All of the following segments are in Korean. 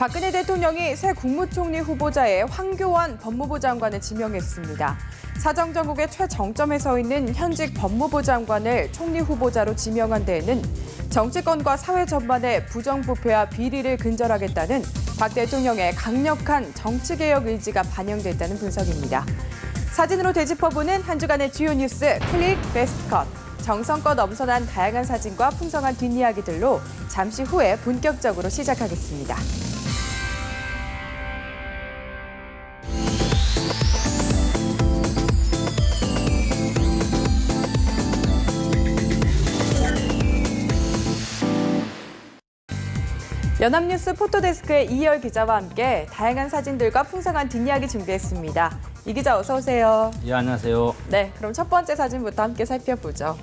박근혜 대통령이 새 국무총리 후보자에 황교안 법무부 장관을 지명했습니다. 사정정국의 최정점에 서 있는 현직 법무부 장관을 총리 후보자로 지명한 데에는 정치권과 사회 전반의 부정부패와 비리를 근절하겠다는 박 대통령의 강력한 정치개혁 의지가 반영됐다는 분석입니다. 사진으로 되짚어보는 한 주간의 주요 뉴스 클릭 베스트 컷. 정성껏 엄선한 다양한 사진과 풍성한 뒷이야기들로 잠시 후에 본격적으로 시작하겠습니다. 연합뉴스 포토데스크의 이희열 기자와 함께 다양한 사진들과 풍성한 뒷이야기 준비했습니다. 이 기자 어서 오세요. 예, 안녕하세요. 네, 그럼 첫 번째 사진부터 함께 살펴보죠.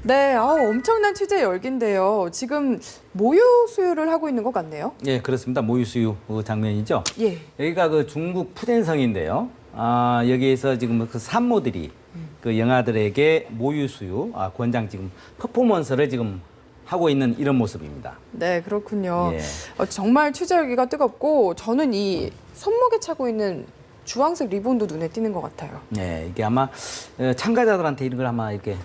네, 엄청난 취재 열기인데요. 지금 모유 수유를 하고 있는 것 같네요. 예, 그렇습니다. 모유 수유 장면이죠. 예. 여기가 그 중국 푸젠성인데요. 여기에서 지금 그 산모들이 그 영아들에게 모유 수유 권장 지금 퍼포먼스를 지금 하고 있는 이런 모습입니다. 네, 그렇군요. 예. 정말 취재 열기가 뜨겁고 저는 이 손목에 차고 있는 주황색 리본도 눈에 띄는 것 같아요. 네, 이게 아마 참가자들한테 이런 걸 아마 이렇게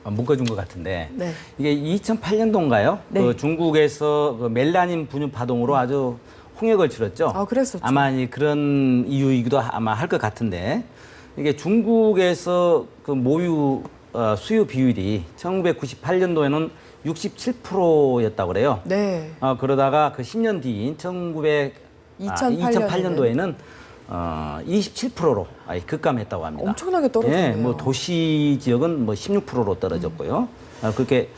묶어준 것 같은데 네. 이게 2008년도인가요? 네. 그 중국에서 그 멜라닌 분유 파동으로 아주 홍역을 치렀죠. 그랬었죠. 아마 그런 이유이기도 아마 할 것 같은데 이게 중국에서 그 모유 수유 비율이 1998년도에는 67%였다고 그래요. 네. 그러다가 그 10년 뒤인 2008년도에는 27%로 급감했다고 합니다. 엄청나게 떨어졌네요. 예, 뭐 도시 지역은 뭐 16%로 떨어졌고요. 그렇게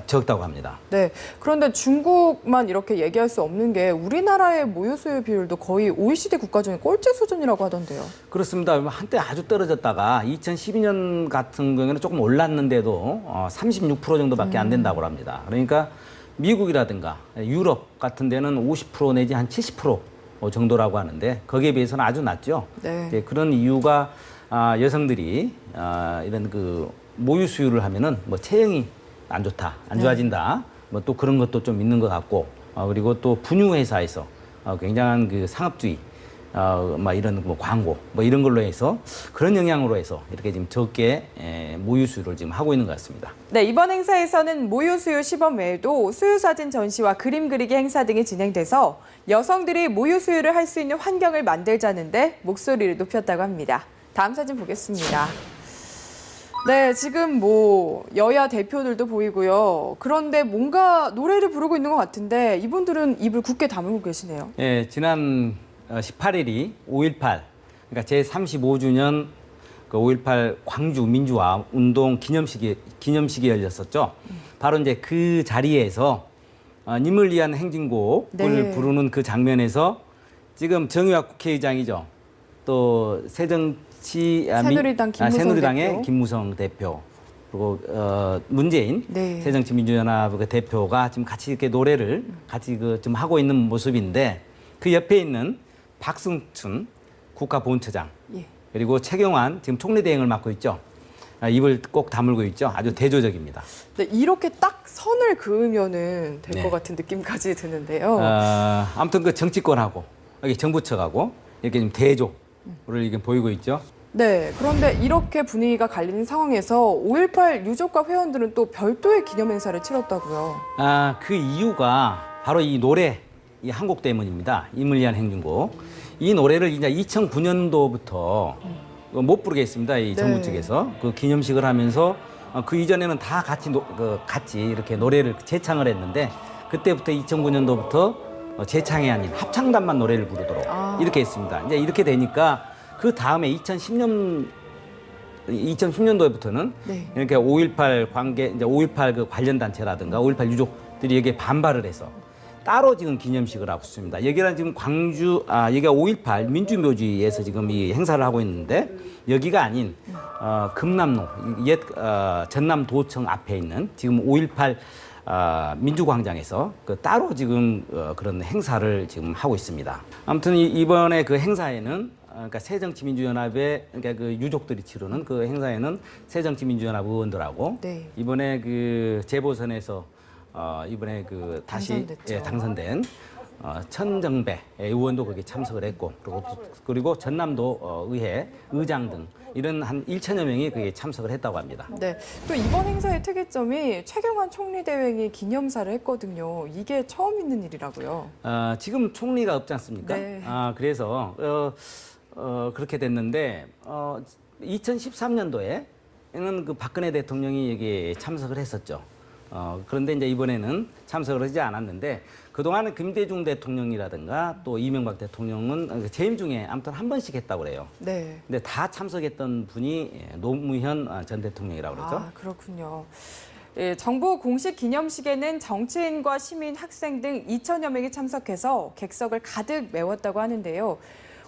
적다고 합니다. 네. 그런데 중국만 이렇게 얘기할 수 없는 게 우리나라의 모유 수유 비율도 거의 OECD 국가 중에 꼴찌 수준이라고 하던데요. 그렇습니다. 한때 아주 떨어졌다가 2012년 같은 경우에는 조금 올랐는데도 36% 정도밖에 안 된다고 합니다. 그러니까 미국이라든가 유럽 같은 데는 50% 내지 한 70% 정도라고 하는데 거기에 비해서는 아주 낮죠. 네. 이제 그런 이유가 여성들이 이런 그 모유 수유를 하면은 뭐 체형이 안 좋다, 안 좋아진다, 뭐 또 그런 것도 좀 있는 것 같고, 그리고 또 분유 회사에서 굉장한 그 상업주의, 막 이런 뭐 광고, 뭐 이런 걸로 해서 그런 영향으로 해서 이렇게 지금 적게 모유 수유를 지금 하고 있는 것 같습니다. 네, 이번 행사에서는 모유 수유 시범 외에도 수유 사진 전시와 그림 그리기 행사 등이 진행돼서 여성들이 모유 수유를 할 수 있는 환경을 만들자는데 목소리를 높였다고 합니다. 다음 사진 보겠습니다. 네, 지금 뭐 여야 대표들도 보이고요. 그런데 뭔가 노래를 부르고 있는 것 같은데 이분들은 입을 굳게 다물고 계시네요. 예, 지난 18일이 5.18, 그러니까 제35주년 그 5.18 광주 민주화 운동 기념식이 열렸었죠. 바로 이제 그 자리에서 님을 위한 행진곡을 네. 부르는 그 장면에서 지금 정의화 국회의장이죠. 또 새누리당 김무성 새누리당의 대표. 김무성 대표 그리고 문재인 네. 새정치민주연합 그 대표가 지금 같이 이렇게 노래를 같이 좀 하고 있는 모습인데 그 옆에 있는 박승춘 국가보훈처장 예. 그리고 최경환 지금 총리 대행을 맡고 있죠. 입을 꼭 다물고 있죠. 아주 대조적입니다. 네, 이렇게 딱 선을 그으면은 될 것 네. 같은 느낌까지 드는데요. 아무튼 그 정치권하고 여기 정부 측하고 이렇게 좀 대조를 이게 보이고 있죠. 네, 그런데 이렇게 분위기가 갈리는 상황에서 5.18 유족과 회원들은 또 별도의 기념 행사를 치렀다고요. 그 이유가 바로 이 노래, 이 한 곡 때문입니다. 임을 위한 행진곡. 이 노래를 이제 2009년도부터 못 부르게 했습니다. 이 정부 네. 측에서 그 기념식을 하면서 그 이전에는 다 같이 이렇게 노래를 재창을 했는데 그때부터 2009년도부터 재창이 아닌 합창단만 노래를 부르도록 이렇게 했습니다. 이제 이렇게 되니까 그 다음에 2010년도부터는 네. 이렇게 5.18 관계, 이제 5.18 그 관련 단체라든가 5.18 유족들이 여기에 반발을 해서 따로 지금 기념식을 하고 있습니다. 여기는 지금 광주, 여기가 5.18 민주묘지에서 지금 이 행사를 하고 있는데 여기가 아닌 금남로, 옛 전남도청 앞에 있는 지금 5.18 민주광장에서 따로 지금 그런 행사를 지금 하고 있습니다. 아무튼 이번에 그 행사에는 그러니까 새정치민주연합의 그러니까 그 유족들이 치르는 그 행사에는 새정치민주연합 의원들하고 네. 이번에 그 재보선에서 이번에 그 다시 당선됐죠. 당선된 천정배 의원도 거기에 참석을 했고 그리고 전남도 의회 의장 등 이런 한 1천여 명이 거기에 참석을 했다고 합니다. 네, 또 이번 행사의 특이점이 최경환 총리 대행이 기념사를 했거든요. 이게 처음 있는 일이라고요. 지금 총리가 없지 않습니까? 네. 그래서 그렇게 됐는데 2013년도에는 그 박근혜 대통령이 여기에 참석을 했었죠. 그런데 이제 이번에는 참석을 하지 않았는데 그동안은 김대중 대통령이라든가 또 이명박 대통령은 재임 중에 아무튼 한 번씩 했다고 그래요. 네. 근데 다 참석했던 분이 노무현 전 대통령이라고 그러죠. 아, 그렇군요. 예, 정부 공식 기념식에는 정치인과 시민, 학생 등 2천여 명이 참석해서 객석을 가득 메웠다고 하는데요.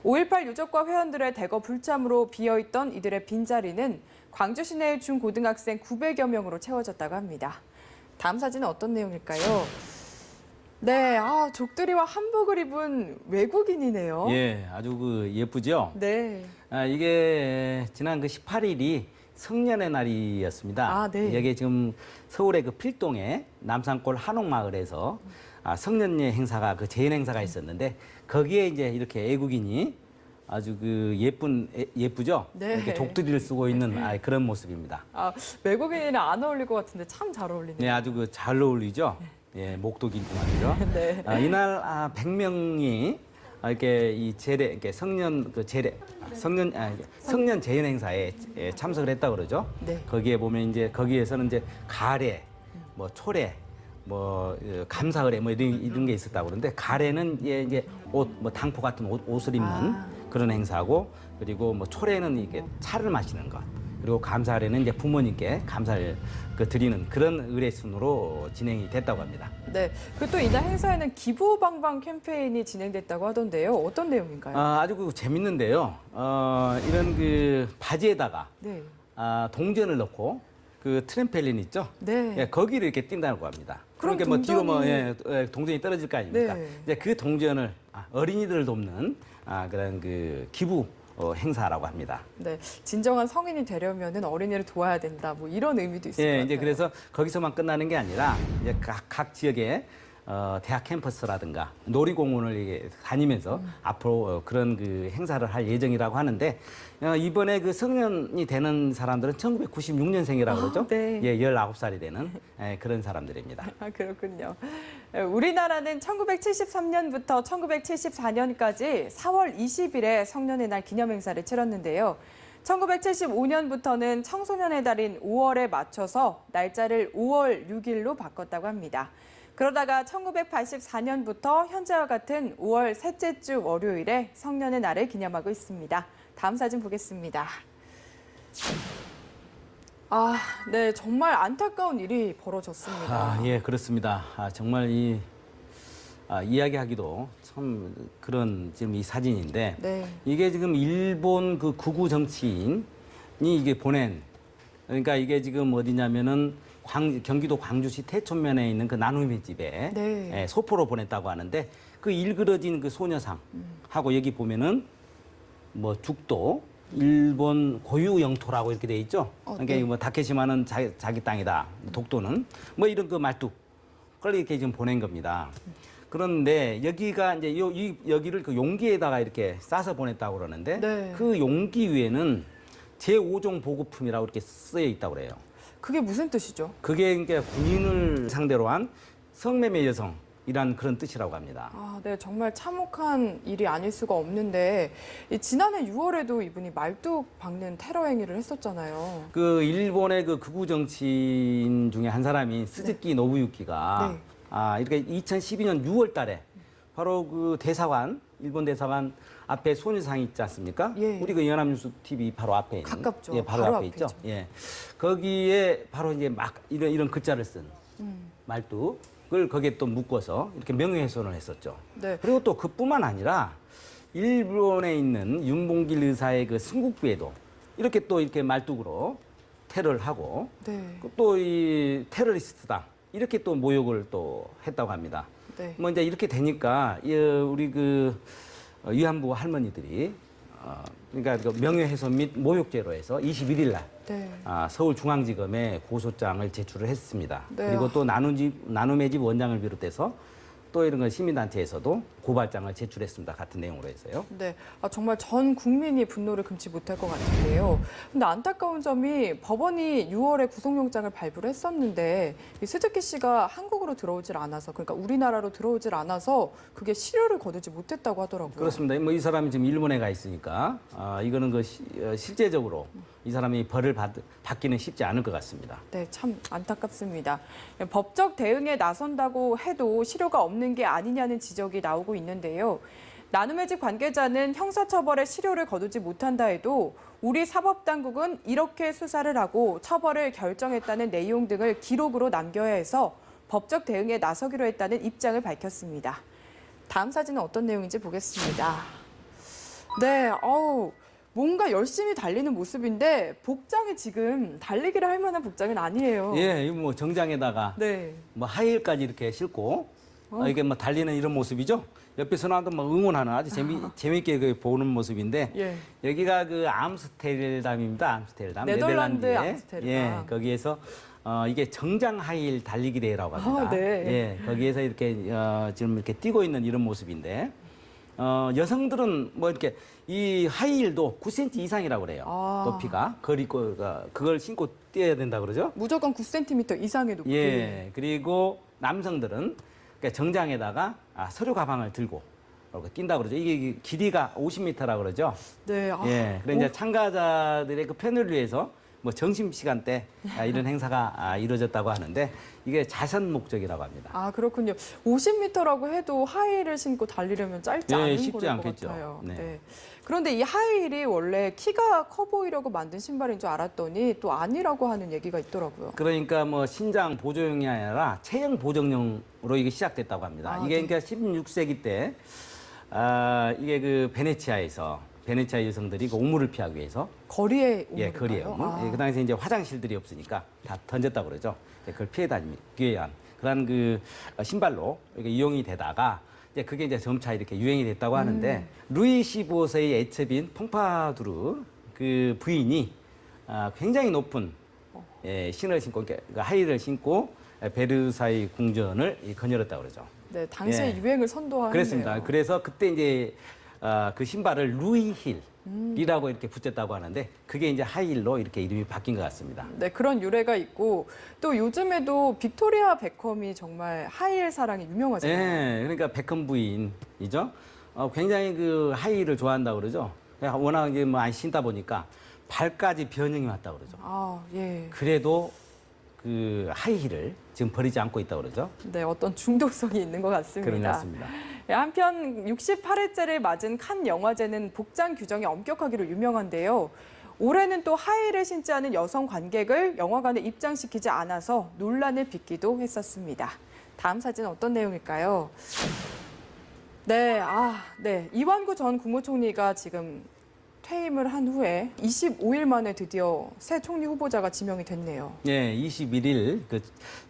5.18 유족과 회원들의 대거 불참으로 비어있던 이들의 빈자리는 광주 시내의 중고등학생 900여 명으로 채워졌다고 합니다. 다음 사진은 어떤 내용일까요? 네, 족두리와 한복을 입은 외국인이네요. 예, 아주 그 예쁘죠. 네. 이게 지난 그 18일이 성년의 날이었습니다. 아, 네. 여기 지금 서울의 그 필동에 남산골 한옥마을에서 성년예 행사가 그 재연 행사가 있었는데 거기에 이제 이렇게 애국인이 아주 그 예쁘죠? 네. 이렇게 족두리를 쓰고 있는 그런 모습입니다. 외국인이랑 안 어울릴 것 같은데 참 잘 어울리네요. 네, 아주 그 잘 어울리죠. 예, 목도 길고 말이죠. 네. 이날 100명이 이렇게 이 제례, 이렇게 성년 그 제례, 성년 재연 행사에 참석을 했다 그러죠. 네. 거기에 보면 이제 거기에서는 이제 가례, 뭐 초례, 뭐 감사의례 뭐 이런 게 있었다고 그러는데 가례는 이제 옷, 뭐 당포 같은 옷을 입는 그런 행사고 그리고 뭐 초례는 이게 차를 마시는 것. 그리고 감사례는 이제 부모님께 감사를 드리는 그런 의례순으로 진행이 됐다고 합니다. 네. 그리고 또 이날 행사에는 기부방방 캠페인이 진행됐다고 하던데요. 어떤 내용인가요? 아주 그 재밌는데요. 이런 그 바지에다가 네. 동전을 넣고 그 트램펠린 있죠? 네. 예, 거기를 이렇게 뛴다고 합니다. 그럼 그러니까 뭐 뒤로 뭐 동전이- 동전이 떨어질 거 아닙니까? 네. 이제 그 동전을 어린이들을 돕는 그런 그 기부 행사라고 합니다. 네. 진정한 성인이 되려면은 어린이를 도와야 된다. 뭐 이런 의미도 있을 것 예, 같아요. 이제 그래서 거기서만 끝나는 게 아니라 이제 각 지역에 대학 캠퍼스라든가 놀이공원을 이게 다니면서 앞으로 그런 그 행사를 할 예정이라고 하는데 이번에 그 성년이 되는 사람들은 1996년생이라고 그러죠. 네. 예, 19살이 되는 그런 사람들입니다. 그렇군요. 우리나라는 1973년부터 1974년까지 4월 20일에 성년의 날 기념행사를 치렀는데요. 1975년부터는 청소년의 달인 5월에 맞춰서 날짜를 5월 6일로 바꿨다고 합니다. 그러다가 1984년부터 현재와 같은 5월 셋째 주 월요일에 성년의 날을 기념하고 있습니다. 다음 사진 보겠습니다. 네, 정말 안타까운 일이 벌어졌습니다. 예, 그렇습니다. 정말 이야기하기도 참 그런 지금 이 사진인데 네. 이게 지금 일본 그 극우 정치인이 이게 보낸 그러니까 이게 지금 어디냐면은 경기도 광주시 태촌면에 있는 그 나눔의 집에 네. 소포로 보냈다고 하는데 그 일그러진 그 소녀상 하고 여기 보면은 뭐 죽도 일본 고유 영토라고 이렇게 돼 있죠. 그러니까 네. 뭐 다케시마는 자기 땅이다. 독도는 뭐 이런 그 말뚝 그걸 이렇게 지금 보낸 겁니다. 그런데 여기가 이제 여기를 그 용기에다가 이렇게 싸서 보냈다고 그러는데 네. 그 용기 위에는 제5종 보급품이라고 이렇게 쓰여 있다고 그래요. 그게 무슨 뜻이죠? 그게 그러니까 군인을 상대로 한 성매매 여성이란 그런 뜻이라고 합니다. 네, 정말 참혹한 일이 아닐 수가 없는데 지난해 6월에도 이분이 말뚝 박는 테러 행위를 했었잖아요. 그 일본의 그 극우 정치인 중에 한 사람인 스즈키 노부유키가 네. 이렇게 2012년 6월 달에 바로 그 대사관, 일본 대사관 앞에 소녀상이 있지 않습니까? 예. 우리 그 연합뉴스 TV 바로 앞에 있는. 가깝죠. 예, 바로 앞에 있죠. 예. 거기에 바로 이제 막 이런 글자를 쓴 말뚝을 거기에 또 묶어서 이렇게 명예훼손을 했었죠. 네. 그리고 또 그뿐만 아니라 일본에 있는 윤봉길 의사의 그 승국부에도 이렇게 또 이렇게 말뚝으로 테러를 하고 네. 또 이 테러리스트다 이렇게 또 모욕을 또 했다고 합니다. 네. 뭐 이제 이렇게 되니까 우리 그 위안부 할머니들이 그러니까 그 명예훼손 및 모욕죄로 해서 21일 날 네. 서울중앙지검에 고소장을 제출을 했습니다. 네. 그리고 또 나눔의 집 원장을 비롯해서 또 이런 건 시민단체에서도 고발장을 제출했습니다. 같은 내용으로 해서요. 네, 정말 전 국민이 분노를 금치 못할 것 같은데요. 근데 안타까운 점이 법원이 6월에 구속영장을 발부를 했었는데 이 스즈키 씨가 한국으로 들어오질 않아서, 그러니까 우리나라로 들어오질 않아서 그게 실효를 거두지 못했다고 하더라고요. 그렇습니다. 뭐 이 사람이 지금 일본에 가 있으니까 이거는 실제적으로 이 사람이 벌을 받기는 쉽지 않을 것 같습니다. 네, 참 안타깝습니다. 법적 대응에 나선다고 해도 실효가 없는 게 아니냐는 지적이 나오고 있는데요. 나눔의 집 관계자는 형사처벌의 실효를 거두지 못한다 해도 우리 사법당국은 이렇게 수사를 하고 처벌을 결정했다는 내용 등을 기록으로 남겨야 해서 법적 대응에 나서기로 했다는 입장을 밝혔습니다. 다음 사진은 어떤 내용인지 보겠습니다. 네, 뭔가 열심히 달리는 모습인데 복장이 지금 달리기를 할 만한 복장은 아니에요. 예, 뭐 정장에다가 네. 뭐 하이힐까지 이렇게 신고 이게 뭐 달리는 이런 모습이죠. 옆에서 나도 막 응원하는 아주 재밌게 그 보는 모습인데 예. 여기가 그 암스테르담입니다. 암스테르담. 네덜란드 네덜란드의, 암스테르담. 예, 거기에서 이게 정장 하이힐 달리기 대회라고 합니다. 네. 예, 거기에서 이렇게 지금 이렇게 뛰고 있는 이런 모습인데 여성들은 뭐 이렇게 이 하이힐도 9cm 이상이라고 그래요. 높이가 그걸 신고 뛰어야 된다 그러죠. 무조건 9cm 이상의 높이. 예, 그리고 남성들은 그러니까 정장에다가 서류 가방을 들고 이렇게 뛴다 그러죠. 이게 길이가 50m라고 그러죠. 네. 예, 그래 이제 참가자들의 그 편을 위해서 뭐 점심 시간 때 이런 행사가 이루어졌다고 하는데 이게 자선 목적이라고 합니다. 그렇군요. 50m라고 해도 하이힐을 신고 달리려면 짧지 예, 않은 쉽지 거리일 것 않겠죠. 같아요. 네. 그런데 이 하이힐이 원래 키가 커 보이려고 만든 신발인 줄 알았더니 또 아니라고 하는 얘기가 있더라고요. 그러니까 뭐 신장 보조용이 아니라 체형 보정용으로 이게 시작됐다고 합니다. 이게 네. 그러니까 16세기 때 이게 그 베네치아 여성들이 그 오물을 피하기 위해서 거리에 예, 거리에 오물. 예, 그 당시에 이제 화장실들이 없으니까 다 던졌다고 그러죠. 예, 그걸 피해 다니기 위한 그런 그 신발로 이게 이용이 되다가 이제 그게 이제 점차 이렇게 유행이 됐다고 하는데 루이 15세의 애첩인 퐁파두르 그 부인이 굉장히 높은 신을 신고 그러니까 하이힐을 신고 베르사유 궁전을 거닐었다고 그러죠. 네, 당시에 예. 유행을 선도하네요. 그렇습니다. 그래서 그때 이제 그 신발을 루이힐이라고 이렇게 붙였다고 하는데 그게 이제 하이힐로 이렇게 이름이 바뀐 것 같습니다. 네, 그런 유래가 있고 또 요즘에도 빅토리아 베컴이 정말 하이힐 사랑이 유명하잖아요. 네, 그러니까 베컴 부인이죠. 굉장히 그 하이힐을 좋아한다고 그러죠. 워낙 이제 뭐 많이 신다 보니까 발까지 변형이 왔다고 그러죠. 예. 그래도 그 하이힐을 지금 버리지 않고 있다고 그러죠. 네, 어떤 중독성이 있는 것 같습니다. 그런 것 같습니다. 한편 68회째를 맞은 칸 영화제는 복장 규정이 엄격하기로 유명한데요. 올해는 또 하이힐을 신지 않은 여성 관객을 영화관에 입장시키지 않아서 논란을 빚기도 했었습니다. 다음 사진은 어떤 내용일까요? 네, 이완구 전 국무총리가 지금 퇴임을 한 후에 25일 만에 드디어 새 총리 후보자가 지명이 됐네요. 예, 21일 그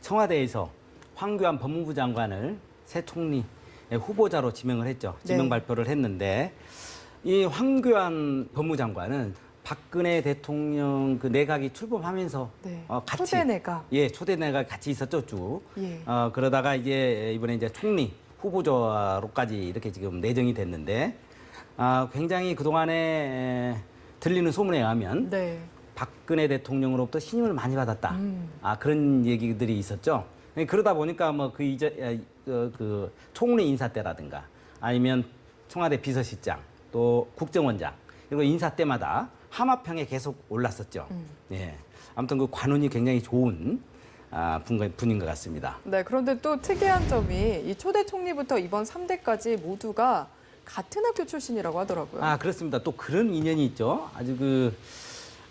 청와대에서 황교안 법무부 장관을 새 총리 후보자로 지명을 했죠. 지명 네. 발표를 했는데 이 황교안 법무장관은 박근혜 대통령 그 내각이 출범하면서 네, 같이 초대 내각. 예, 초대 내각 같이 있었죠, 쭉. 예. 그러다가 이번에 이제 총리 후보자로까지 이렇게 지금 내정이 됐는데 굉장히 그동안에 들리는 소문에 의하면 네. 박근혜 대통령으로부터 신임을 많이 받았다. 그런 얘기들이 있었죠. 그러다 보니까 뭐 그 총리 인사 때라든가 아니면 청와대 비서실장 또 국정원장 그리고 인사 때마다 하마평에 계속 올랐었죠. 예. 아무튼 그 관운이 굉장히 좋은 분인 것 같습니다. 네, 그런데 또 특이한 점이 이 초대 총리부터 이번 3대까지 모두가 같은 학교 출신이라고 하더라고요. 그렇습니다. 또 그런 인연이 있죠. 아주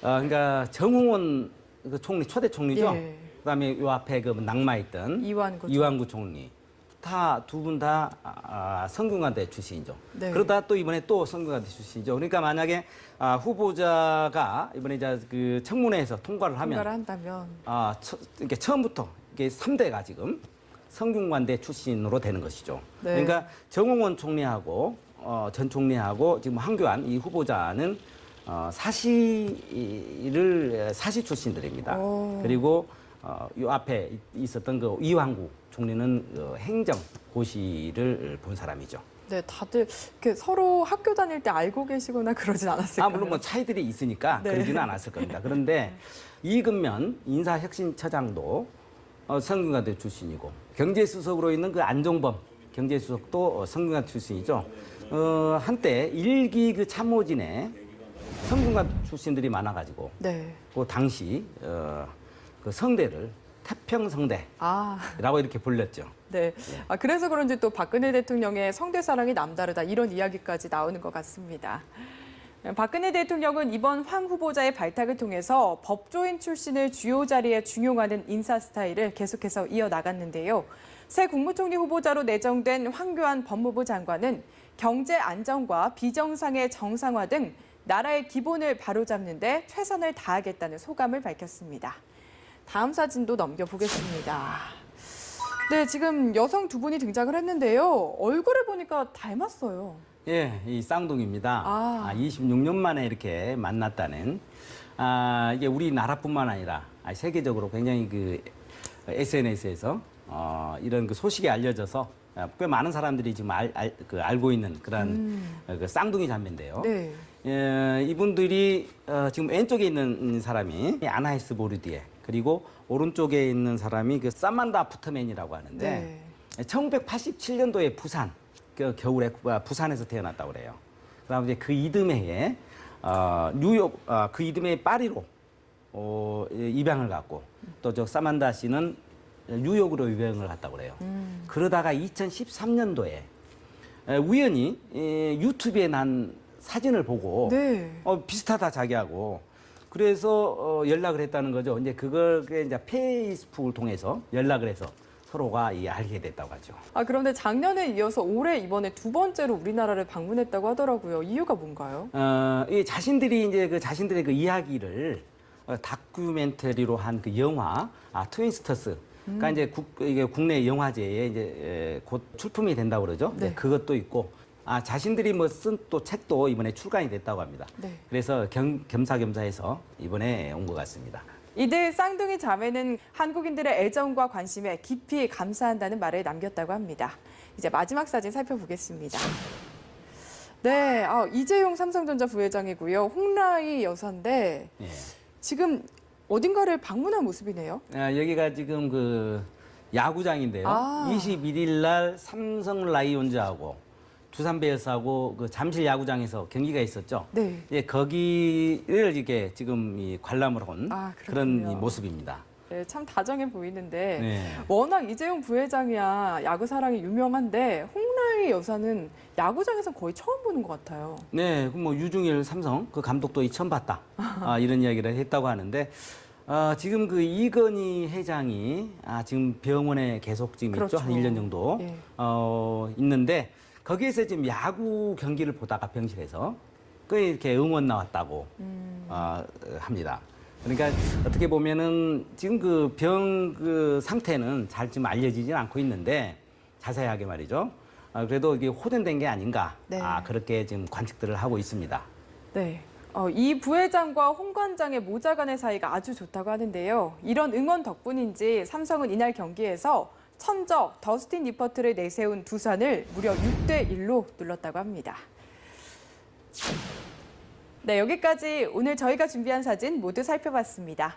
그러니까 정웅원 그 총리, 초대 총리죠. 예. 그다음에 요 앞에 그 낙마했던 이완구 총리. 두 분 다 성균관대 출신이죠. 네. 그러다 또 이번에 또 성균관대 출신이죠. 그러니까 만약에 후보자가 이번에 이제 그 청문회에서 통과를 하면 한다면 이렇게 처음부터 이게 3대가 지금 성균관대 출신으로 되는 것이죠. 네. 그러니까 정홍원 총리하고 전 총리하고 지금 황교안 이 후보자는 사시 출신들입니다. 그리고 요 앞에 있었던 그 이황구 총리는 행정고시를 본 사람이죠. 네, 다들 이렇게 서로 학교 다닐 때 알고 계시거나 그러진 않았을까요? 물론 뭐 차이들이 있으니까 네. 그러지는 않았을 겁니다. 그런데 이근면 인사혁신처장도 성균관대 출신이고 경제수석으로 있는 그 안종범 경제수석도 성균관 출신이죠. 한때 일기 그 참모진에 성균관 출신들이 많아가지고 네. 그 당시 그 성대를 태평성대라고 아, 이렇게 불렸죠. 네. 그래서 그런지 또 박근혜 대통령의 성대 사랑이 남다르다 이런 이야기까지 나오는 것 같습니다. 박근혜 대통령은 이번 황 후보자의 발탁을 통해서 법조인 출신을 주요 자리에 중용하는 인사 스타일을 계속해서 이어나갔는데요. 새 국무총리 후보자로 내정된 황교안 법무부 장관은 경제 안정과 비정상의 정상화 등 나라의 기본을 바로잡는 데 최선을 다하겠다는 소감을 밝혔습니다. 다음 사진도 넘겨보겠습니다. 네, 지금 여성 두 분이 등장을 했는데요. 얼굴을 보니까 닮았어요. 예, 이 쌍둥이입니다. 26년 만에 이렇게 만났다는. 이게 우리나라뿐만 아니라 세계적으로 굉장히 그 SNS에서 이런 그 소식이 알려져서 꽤 많은 사람들이 지금 알고 있는 그런 그 쌍둥이 자매인데요. 네. 이분들이 지금 왼쪽에 있는 사람이 아나히스 보르디에 그리고 오른쪽에 있는 사람이 그 사만다 푸트맨이라고 하는데 네. 1987년도에 부산 겨울에 부산에서 태어났다고 그래요. 그다음 이제 그 이듬해에 뉴욕 그 이듬해에 파리로 입양을 갔고 또 저 사만다 씨는 뉴욕으로 입양을 갔다고 그래요. 그러다가 2013년도에 우연히 유튜브에 난 사진을 보고 네. 비슷하다 자기하고 그래서 연락을 했다는 거죠. 이제 그걸 이제 페이스북을 통해서 연락을 해서 서로가 알게 됐다고 하죠. 그런데 작년에 이어서 올해 이번에 두 번째로 우리나라를 방문했다고 하더라고요. 이유가 뭔가요? 이 자신들이 이제 그 자신들의 그 이야기를 다큐멘터리로 한 그 영화 트윈스터스. 그러니까 이제 이게 국내 영화제에 이제 곧 출품이 된다고 그러죠. 네. 그것도 있고 자신들이 뭐 쓴 또 책도 이번에 출간이 됐다고 합니다. 네. 그래서 겸사겸사해서 이번에 온 것 같습니다. 이들 쌍둥이 자매는 한국인들의 애정과 관심에 깊이 감사한다는 말을 남겼다고 합니다. 이제 마지막 사진 살펴보겠습니다. 네, 이재용 삼성전자 부회장이고요. 홍라희 여사인데 예. 지금 어딘가를 방문한 모습이네요. 여기가 지금 그 야구장인데요. 21일 날 삼성 라이온즈하고 두산 베어스하고 그 잠실 야구장에서 경기가 있었죠. 네. 예, 거기를 이게 지금 관람을 한 그런 그렇군요. 모습입니다. 네, 참 다정해 보이는데 네. 워낙 이재용 부회장이야 야구 사랑이 유명한데 홍라희 여사는 야구장에서 거의 처음 보는 것 같아요. 네, 뭐 유중일 삼성 그 감독도 처음 봤다 이런 이야기를 했다고 하는데 지금 그 이건희 회장이 지금 병원에 계속 지금 그렇죠. 있죠. 한 1년 정도 예. 있는데 거기에서 지금 야구 경기를 보다가 병실에서 그 이렇게 응원 나왔다고 합니다. 그러니까 어떻게 보면은 지금 그 병 상태는 잘 지금 알려지진 않고 있는데 자세하게 말이죠. 그래도 이게 호전된 게 아닌가. 네. 그렇게 지금 관측들을 하고 있습니다. 네. 이 부회장과 홍 관장의 모자 간의 사이가 아주 좋다고 하는데요. 이런 응원 덕분인지 삼성은 이날 경기에서 천적 더스틴 리퍼트를 내세운 두산을 무려 6대1로 눌렀다고 합니다. 네, 여기까지 오늘 저희가 준비한 사진 모두 살펴봤습니다.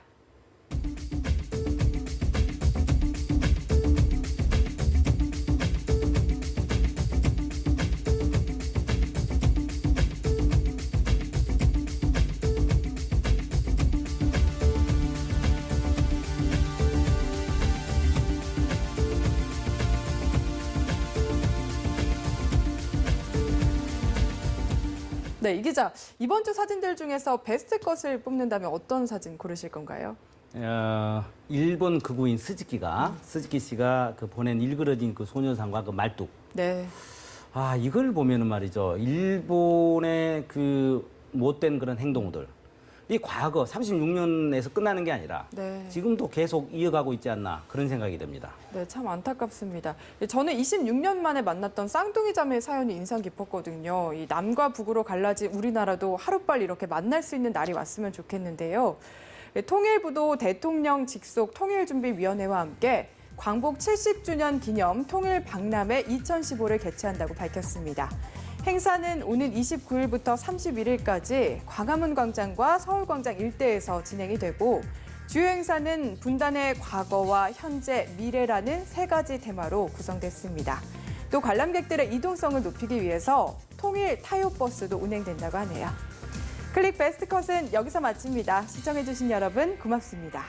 네, 이 기자, 이번 주 사진들 중에서 베스트 것을 뽑는다면 어떤 사진 고르실 건가요? 일본 극우인 스즈키 씨가 그 보낸 일그러진 그 소녀상과 그 말뚝. 네. 이걸 보면은 말이죠. 일본의 그 못된 그런 행동들. 이 과거 36년에서 끝나는 게 아니라 네. 지금도 계속 이어가고 있지 않나 그런 생각이 듭니다. 네, 참 안타깝습니다. 저는 26년 만에 만났던 쌍둥이 자매 사연이 인상 깊었거든요. 이 남과 북으로 갈라진 우리나라도 하루빨리 이렇게 만날 수 있는 날이 왔으면 좋겠는데요. 통일부도 대통령 직속 통일준비위원회와 함께 광복 70주년 기념 통일 박람회 2015를 개최한다고 밝혔습니다. 행사는 오는 29일부터 31일까지 광화문 광장과 서울광장 일대에서 진행이 되고 주요 행사는 분단의 과거와 현재, 미래라는 세 가지 테마로 구성됐습니다. 또 관람객들의 이동성을 높이기 위해서 통일 타요버스도 운행된다고 하네요. 클릭 베스트 컷은 여기서 마칩니다. 시청해주신 여러분 고맙습니다.